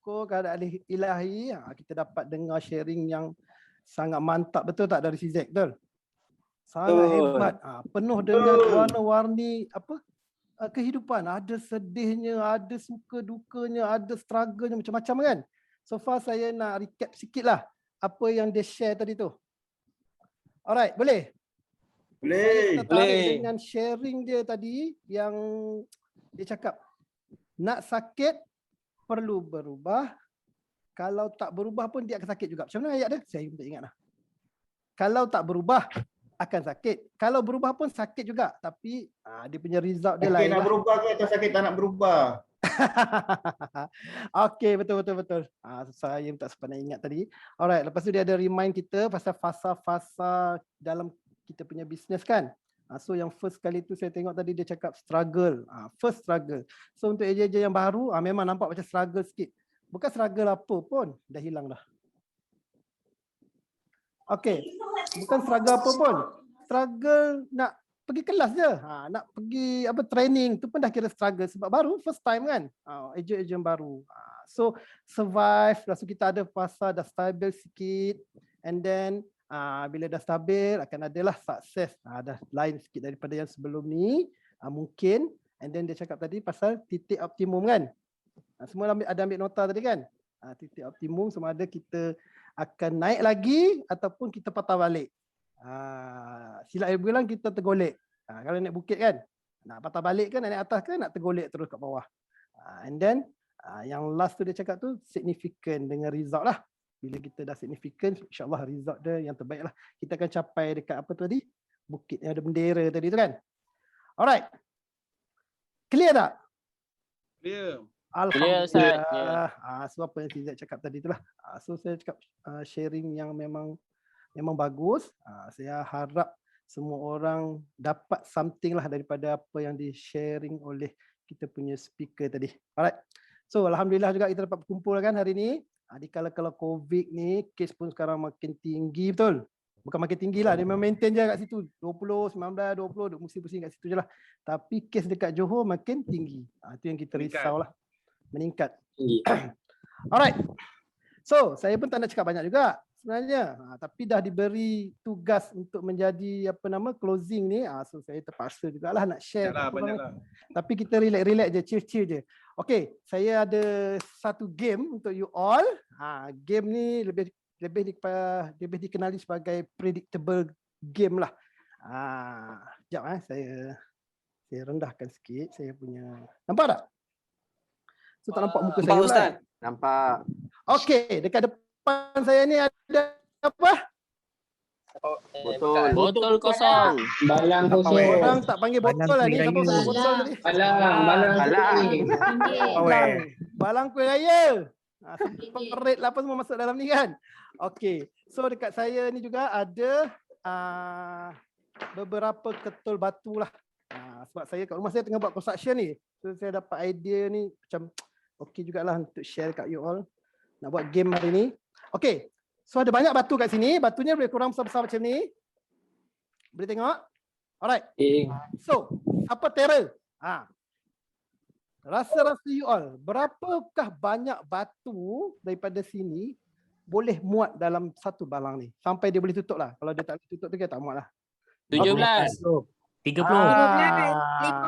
syukur keadaan ilahi, kita dapat dengar sharing yang sangat mantap, betul tak dari Cizek? Betul? Sangat hebat. Penuh dengan warna-warni kehidupan. Ada sedihnya, ada suka dukanya, ada struggle-nya, macam-macam kan. So far saya nak recap sikit lah apa yang dia share tadi tu. Alright, boleh? Saya tertarik dengan sharing dia tadi yang dia cakap, nak sakit perlu berubah. Kalau tak berubah pun dia akan sakit juga. Macam mana ayat dia? Saya tak ingat lah. Kalau tak berubah akan sakit. Kalau berubah pun sakit juga. Tapi dia punya result dia lain. Nak berubah ke atau sakit tak nak berubah? Okey, betul. Saya tak sempat nak ingat tadi. Alright, lepas tu dia ada remind kita pasal fasa-fasa dalam kita punya bisnes kan. So yang first kali tu saya tengok tadi dia cakap struggle. First struggle. So untuk eja-eja yang baru, memang nampak macam struggle sikit. Bukan struggle apa pun, dah hilang dah. Okey, bukan struggle apa pun. Struggle nak pergi kelas je. Nak pergi training tu pun dah kira struggle sebab baru first time kan. Ejen baru. So survive, lepas tu kita ada fasa dah stabil sikit, and then bila dah stabil akan adalah sukses. Dah lain sikit daripada yang sebelum ni. Mungkin, and then dia cakap tadi pasal titik optimum kan. Semua ada ambil nota tadi kan. Titik optimum sama ada kita akan naik lagi ataupun kita patah balik. Silap air bulan kita tergolek. Kalau naik bukit kan, nak patah balik kan, nak naik atas kan, nak tergolek terus kat bawah. And then yang last tu dia cakap tu significant dengan result lah. Bila kita dah significant, insyaAllah result dia yang terbaik lah. Kita akan capai dekat apa tu tadi? Bukit yang ada bendera tadi tu kan. Alright. Clear tak? Clear. Alhamdulillah. So apa yang Cizek cakap tadi itulah. So saya cakap sharing yang memang bagus. Saya harap semua orang dapat something lah daripada apa yang di-sharing oleh kita punya speaker tadi. Alright. So alhamdulillah juga kita dapat berkumpul kan hari ni. Di kala-kala COVID ni, kes pun sekarang makin tinggi, betul? Bukan makin tinggi lah, dia maintain je kat situ. 20, 19, 20, pusing-pusing kat situ je lah. Tapi kes dekat Johor makin tinggi. Itu yang kita risau lah. Meningkat. Alright. So, saya pun tak nak cakap banyak juga sebenarnya. Tapi dah diberi tugas untuk menjadi closing ni. So, saya terpaksa jugalah nak share. Tapi kita relax-relax je, chill-chill je. Okay, saya ada satu game untuk you all. Game ni lebih dikenali sebagai predictable game lah. Sekejap saya rendahkan sikit saya punya. Nampak tak? So tak nampak muka saya Ustaz? Nampak. Okey, dekat depan saya ni ada apa? Botol kosong. Balang kosong. Orang tak panggil botol lah ni. Siapa panggil botol tadi? Balang kuih raya. Perit lah apa semua masuk dalam ni kan. Okey. So dekat saya ni juga ada beberapa ketul batu lah. Sebab saya kat rumah saya tengah buat construction ni. So saya dapat idea ni macam okey jugalah untuk share kat you all. Nak buat game hari ni. Okey. So ada banyak batu kat sini. Batunya lebih kurang besar-besar macam ni. Boleh tengok? Alright. So, apa terror? Rasa-rasa you all, berapakah banyak batu daripada sini boleh muat dalam satu balang ni? Sampai dia boleh tutup lah. Kalau dia tak boleh tutup tu, dia tak muat lah. 17. 30.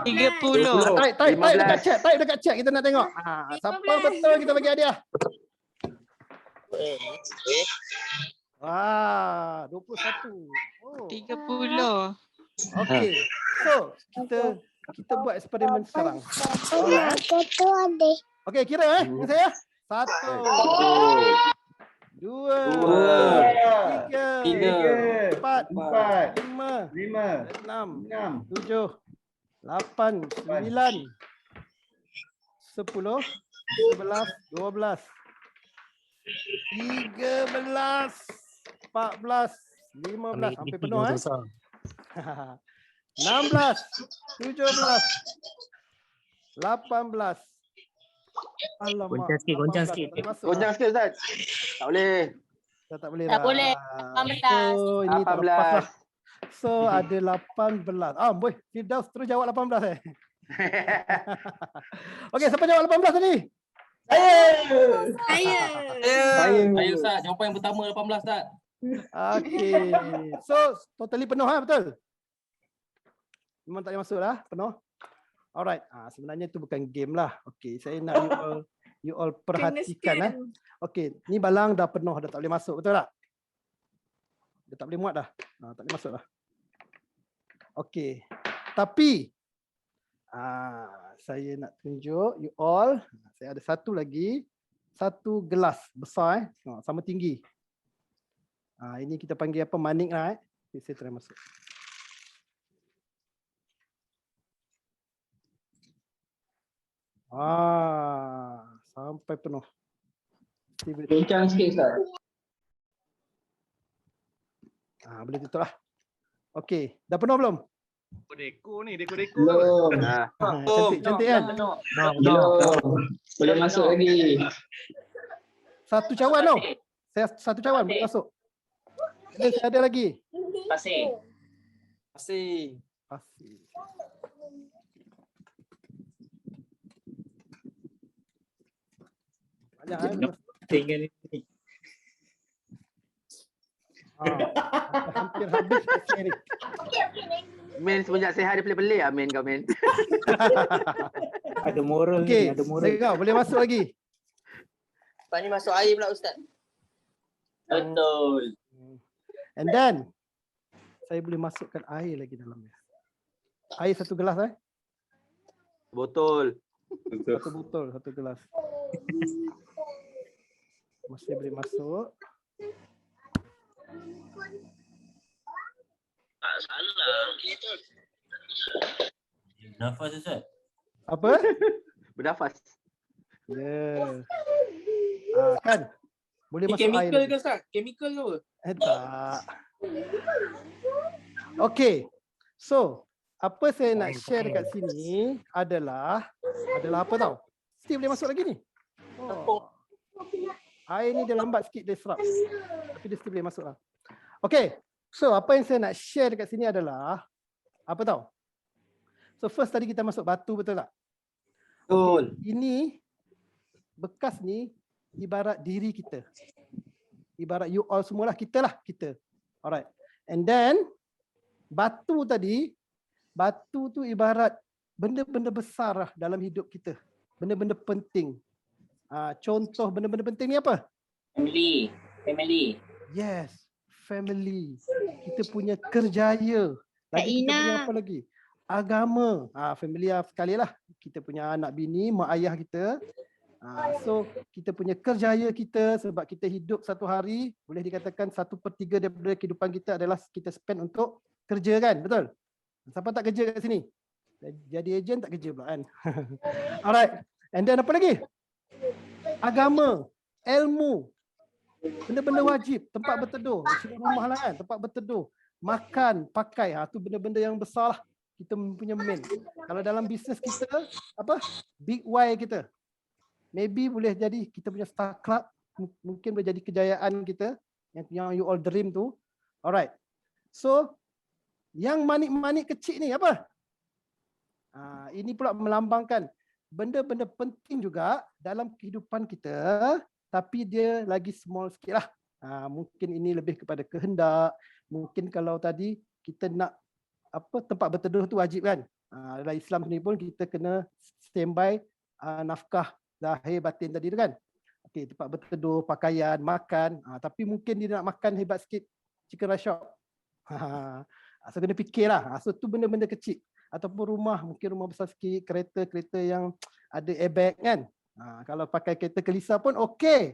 30. Type dekat chat. Kita nak tengok. Siapa betul kita bagi hadiah. 21. 30. Okey. So, kita buat eksperimen sekarang. Okey, kira dengan saya. 1, 2, 3, 4, 5, 6, 7, 8, 9, 10, 11, 12, 13, 14, 15, sampai penuh 16, 17, 18. Alamak. Goncang sikit. Goncang sikit Ustaz. Tak boleh. Tak boleh. Tak boleh. 18. So, ini tak lepas lah. So ada 18. Boy, Firdaus terus jawab 18 Okey, siapa jawab 18 tadi? Saya. Ayo Ustaz, jawapan yang pertama 18 Ustaz. Okey. So, totally penuh betul? Memang tak boleh masuk lah, penuh. Alright. Sebenarnya itu bukan game lah. Okey, saya nak you all perhatikan Okey, ni balang dah penuh, dah tak boleh masuk, betul tak? Dah tak boleh muat dah. Tak boleh masuk dah. Okey. Tapi saya nak tunjuk you all, saya ada satu lagi, satu gelas besar sama tinggi. Ini kita panggil apa, manik lah Okay, saya try masuk. Sampai penuh. Kencang sikit Ustaz. Boleh tutup lah. Okey, dah penuh belum? Deko ni, deko. Belum. Cantik kan? Belum. Boleh masuk lagi. Satu cawan tau. Saya satu cawan boleh masuk. Saya ada lagi. Pasir. Pasir. Banyak Tinggal ni. hampir habis pasir ni. Men semenjak sehat dia pelik-pelik lah men kau men. Ada moral Okey, ni, ada moral. Segau boleh masuk lagi. Lepas ni masuk air pula Ustaz. Betul. And then saya boleh masukkan air lagi dalamnya. Air satu gelas Botol. Satu botol, satu gelas. Masih boleh masuk. Tak salah. Nafas Ustaz. Apa? Bernafas. Ya. Kan? Boleh masuk air. Chemical lagi. ke Ustaz? Chemical ke apa? Tak. Okey. So, apa saya nak share dekat sini adalah apa tau? Still boleh masuk lagi ni. Air ni dia lambat sikit dia serap. Tapi dia still boleh masuk lah. Okey. So, apa yang saya nak share dekat sini adalah apa tau? So, first tadi kita masuk batu, betul tak? Betul. Ini bekas ni ibarat diri kita. Ibarat you all semualah, kita. Alright. And then batu tu ibarat benda-benda besar lah dalam hidup kita. Benda-benda penting. Contoh benda-benda penting ni apa? Family. Yes, family. Kita punya kerjaya. Lagi kita punya apa lagi? Agama. Familiar sekali lah. Kita punya anak bini, mak ayah kita. So kita punya kerjaya kita, sebab kita hidup satu hari, boleh dikatakan 1/3 daripada kehidupan kita adalah kita spend untuk kerja kan, betul? Siapa tak kerja kat sini? Jadi ejen tak kerja pula kan? Alright, and then apa lagi? Agama, ilmu, benda-benda wajib, tempat berteduh, rumah lah kan, tempat berteduh, makan, pakai, tu benda-benda yang besar lah. Kita punya main. Kalau dalam bisnes kita, apa? Big Y kita. Maybe boleh jadi kita punya Star Club, mungkin boleh jadi kejayaan kita yang you all dream tu. Alright. So, yang manik-manik kecil ni apa? Ini pula melambangkan benda-benda penting juga dalam kehidupan kita, tapi dia lagi small sikit lah. Mungkin ini lebih kepada kehendak. Mungkin kalau tadi kita nak apa, tempat berteduh tu wajib kan. Dalam Islam sendiri pun kita kena standby nafkah zahir batin tadi tu kan. Okey, tempat berteduh, pakaian, makan. Tapi mungkin dia nak makan hebat sikit, chicken rice shop. So kena fikirlah. So tu benda-benda kecil. Ataupun rumah, mungkin rumah besar sikit, kereta yang ada airbag kan. Kalau pakai kereta kelisa pun okey.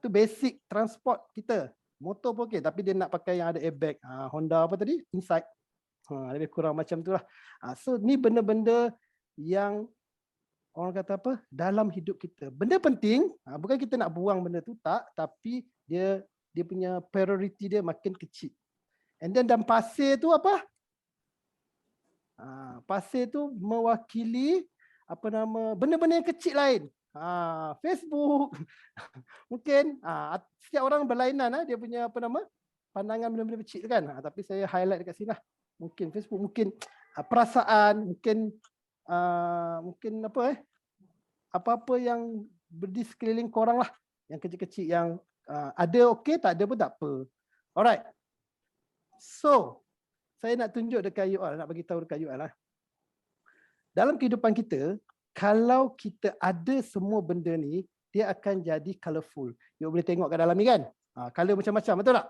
Tu basic transport kita. Motor pun okey, tapi dia nak pakai yang ada airbag. Honda apa tadi? Insight. Lebih kurang macam tu lah. So ni benda-benda yang orang kata apa, dalam hidup kita. Benda penting, bukan kita nak buang benda tu, tak. Tapi dia punya priority dia makin kecil. And then dalam pasir tu apa? Pasir tu mewakili apa nama, benda-benda yang kecil lain. Facebook. Mungkin setiap orang berlainan dia punya apa nama, pandangan benda-benda kecil kan. Tapi saya highlight dekat sini lah. Mungkin Facebook, mungkin perasaan, mungkin apa apa-apa yang di sekeliling korang lah. Yang kecil-kecil yang ada okey, tak ada pun tak apa. Alright. So, saya nak tunjuk dekat you all, nak bagi tahu dekat you all lah. Dalam kehidupan kita, kalau kita ada semua benda ni, dia akan jadi colourful. You boleh tengok kat dalam ni kan? Colour macam-macam, betul tak?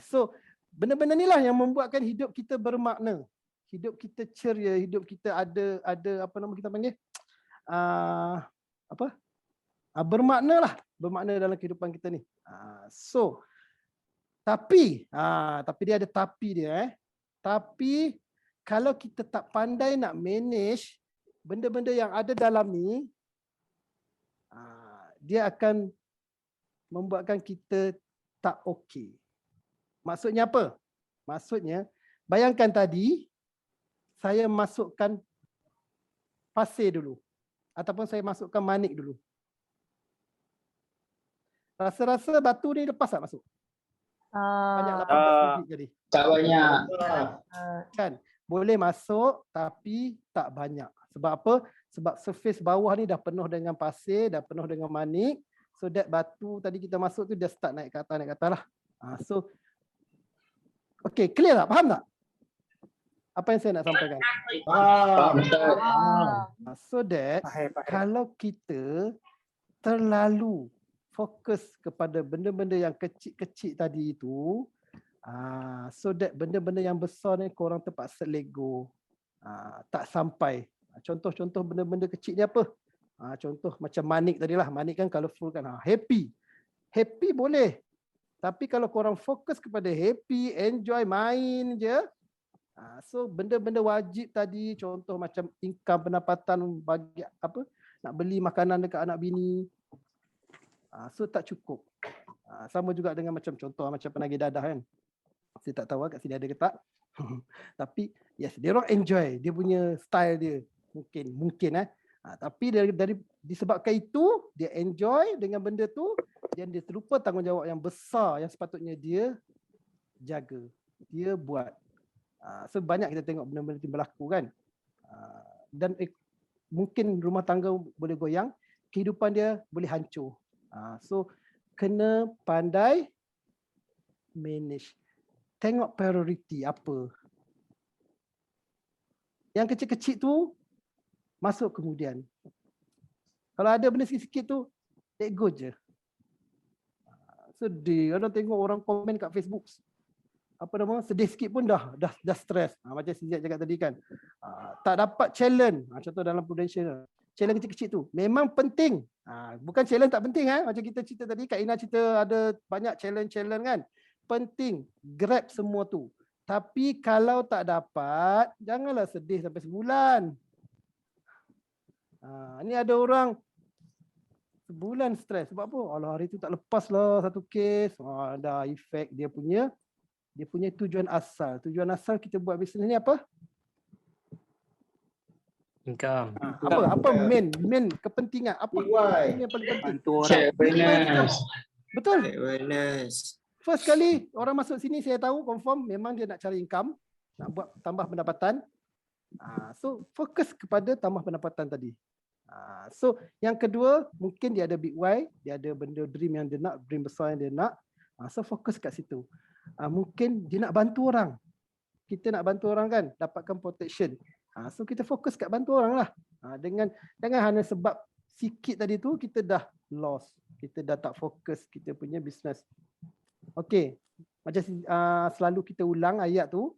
So, benda-benda ni lah yang membuatkan hidup kita bermakna. Hidup kita ceria, hidup kita ada apa nama kita panggil? Bermakna lah. Bermakna dalam kehidupan kita ni. So, tapi dia ada tapi dia. Tapi kalau kita tak pandai nak manage benda-benda yang ada dalam ni, dia akan membuatkan kita tak okey. Maksudnya apa? Maksudnya, bayangkan tadi saya masukkan pasir dulu. Ataupun saya masukkan manik dulu. Rasa-rasa batu ni lepas tak masuk? Banyak 18 biji jadi. Tak banyak. Kan? Boleh masuk tapi tak banyak. Sebab apa? Sebab surface bawah ni dah penuh dengan pasir, dah penuh dengan manik. So that batu tadi kita masuk tu dia start naik ke atas lah. So okay, clear tak? Faham tak? Apa yang saya nak sampaikan? So that kalau kita terlalu fokus kepada benda-benda yang kecil-kecil tadi itu, so that benda-benda yang besar ni korang terpaksa let go, tak sampai. Contoh-contoh benda-benda kecil ni apa? Contoh macam manik tadi lah. Manik kan colourful kan. Happy boleh. Tapi kalau korang fokus kepada happy, enjoy, main je, so benda-benda wajib tadi, contoh macam income, pendapatan bagi apa, nak beli makanan dekat anak bini, so tak cukup. Sama juga dengan macam contoh macam penagih dadah kan. Saya tak tahu kat sini ada ke tak. Tapi yes, dia orang enjoy, dia punya style dia. Mungkin tapi dari disebabkan itu dia enjoy dengan benda tu, dan dia terlupa tanggungjawab yang besar yang sepatutnya dia jaga, dia buat. So banyak kita tengok benda-benda yang berlaku kan. Dan mungkin rumah tangga boleh goyang, kehidupan dia boleh hancur. So kena pandai manage. Tengok priority apa. Yang kecil-kecil tu masuk kemudian. Kalau ada benda sikit-sikit tu, let go je. Sedih. Kadang tengok orang komen kat Facebook, sedih sikit pun dah stres. Macam si Ziyad cakap tadi kan. Tak dapat challenge. Contoh dalam Prudential. Challenge kecil-kecil tu memang penting. Bukan challenge tak penting. Macam kita cerita tadi, Kak Ina cerita ada banyak challenge kan. Penting. Grab semua tu. Tapi kalau tak dapat, janganlah sedih sampai sebulan. Ni ada orang sebulan stres. Sebab apa? Alah, hari tu tak lepas lah satu kes. Dah efek dia punya tujuan asal. Tujuan asal kita buat bisnes ni apa? Income. Apa main kepentingan? Apa yang paling penting? Betul. First kali orang masuk sini saya tahu confirm memang dia nak cari income, nak buat tambah pendapatan. So fokus kepada tambah pendapatan tadi. So yang kedua, mungkin dia ada big why, dia ada benda dream yang dia nak, dream besar yang dia nak. So fokus kat situ. Mungkin dia nak bantu orang. Kita nak bantu orang kan, dapatkan protection. So kita fokus kat bantu orang lah. Dengan hanya sebab sikit tadi tu kita dah lost. Kita dah tak fokus kita punya business. Okey. Macam selalu kita ulang ayat tu.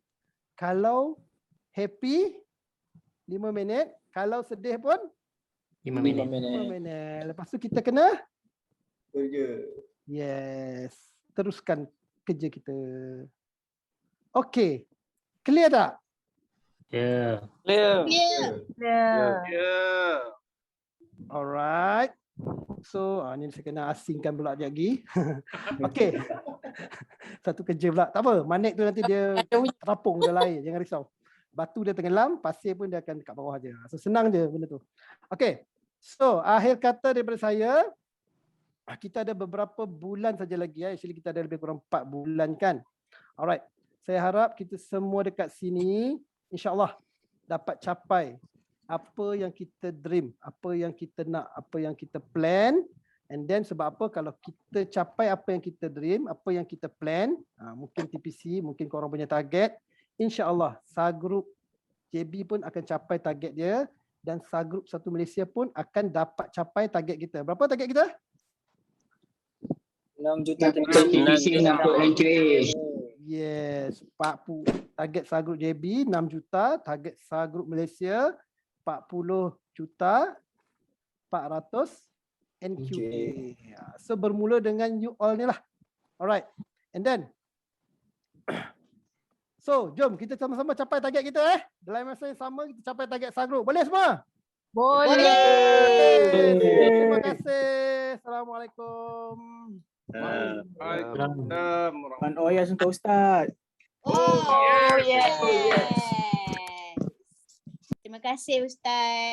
Kalau happy 5 minit, kalau sedih pun 5 minit. 5 minit. Lepas tu kita kena Kerja. yes, teruskan kerja kita. Okey. Clear tak? Ya. Alright. So, ni saya kena asingkan pula sekejap lagi. Okey. Satu kerja pula. Tak apa, manik tu nanti dia terapung dalam air. Jangan risau. Batu dia tenggelam, pasir pun dia akan dekat bawah je. So, senang je benda tu. Okey. So, akhir kata daripada saya, kita ada beberapa bulan saja lagi. Actually, kita ada lebih kurang 4 bulan kan. Alright. Saya harap kita semua dekat sini, insyaAllah dapat capai apa yang kita dream, apa yang kita nak, apa yang kita plan. And then sebab apa, kalau kita capai apa yang kita dream, apa yang kita plan, mungkin TPC, mungkin korang punya target, insya-Allah Sagrup JB pun akan capai target dia dan Sagrup Satu Malaysia pun akan dapat capai target kita. Berapa target kita? 6 juta TPC 60 entry. Yes, target Sagrup JB 6 juta, target Sagrup Malaysia 40 juta 400 NQA. So bermula dengan you all ni lah. Alright. And then so jom kita sama-sama capai target kita dalam masa yang sama kita capai target Sagrup. Boleh semua? Boleh. Terima kasih. Assalamualaikum. Waalaikumsalam. Pan Oyas untuk Ustaz. Oh, yes. Terima kasih Ustaz.